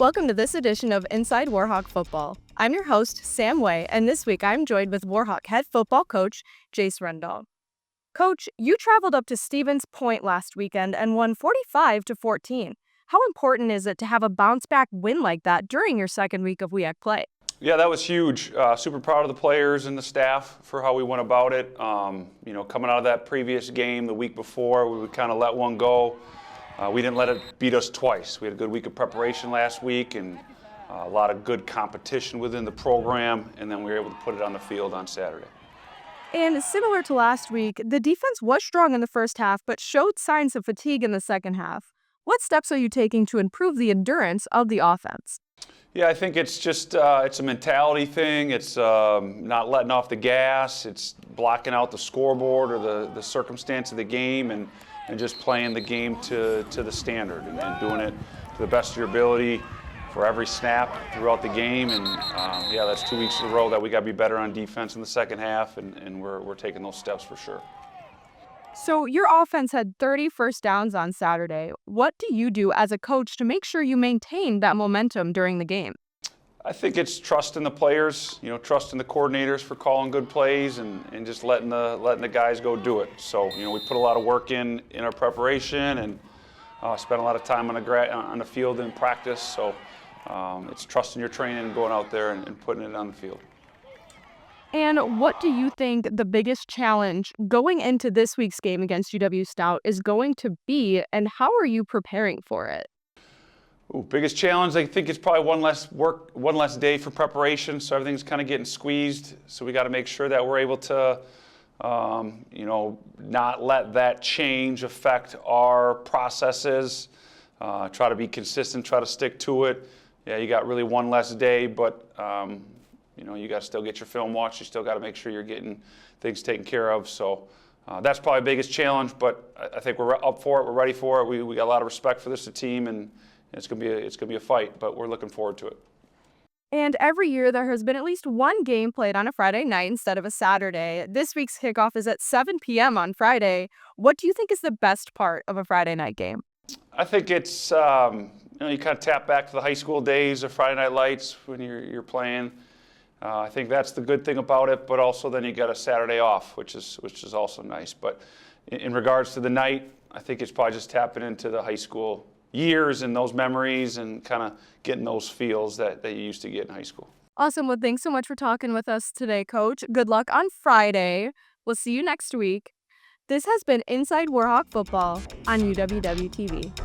Welcome to this edition of Inside Warhawk Football. I'm your host, Sam Way, and this week I'm joined with Warhawk head football coach, Jace Rendall. Coach, you traveled up to Stevens Point last weekend and won 45-14. How important is it to have a bounce-back win like that during your second week of WEAC play? Yeah, that was huge. Super proud of the players and the staff for how we went about it. Coming out of that previous game the week before, we would kind of let one go. We didn't let it beat us twice. We had a good week of preparation last week and a lot of good competition within the program, and then we were able to put it on the field on Saturday. And similar to last week, the defense was strong in the first half but showed signs of fatigue in the second half. What steps are you taking to improve the endurance of the offense? Yeah, I think it's just it's a mentality thing. It's not letting off the gas. It's blocking out the scoreboard or the circumstance of the game and just playing the game to the standard and doing it to the best of your ability for every snap throughout the game. And that's 2 weeks in a row that we got to be better on defense in the second half, and we're taking those steps for sure. So your offense had 30 first downs on Saturday. What do you do as a coach to make sure you maintain that momentum during the game? I think it's trusting the players, trusting the coordinators for calling good plays and just letting the guys go do it. So, we put a lot of work in our preparation and spent a lot of time on the field in practice. So it's trusting your training and going out there and putting it on the field. And what do you think the biggest challenge going into this week's game against UW Stout is going to be, and how are you preparing for it? Biggest challenge, I think it's probably one less day for preparation, so everything's kind of getting squeezed. So we got to make sure that we're able to, not let that change affect our processes. Try to be consistent, try to stick to it. Yeah, you got really one less day, but you got to still get your film watched. You still got to make sure you're getting things taken care of. So that's probably the biggest challenge, but I think we're up for it. We're ready for it. We got a lot of respect for this team, and it's gonna be a fight, but we're looking forward to it. And every year there has been at least one game played on a Friday night instead of a Saturday. This week's kickoff is at 7 p.m. on Friday. What do you think is the best part of a Friday night game? I think it's you kind of tap back to the high school days of Friday Night Lights when you're playing. I think that's the good thing about it, but also then you got a Saturday off, which is also nice. But in regards to the night, I think it's probably just tapping into the high school years and those memories and kind of getting those feels that you used to get in high school. Awesome. Well, thanks so much for talking with us today, Coach. Good luck on Friday. We'll see you next week. This has been Inside Warhawk Football on UWW TV.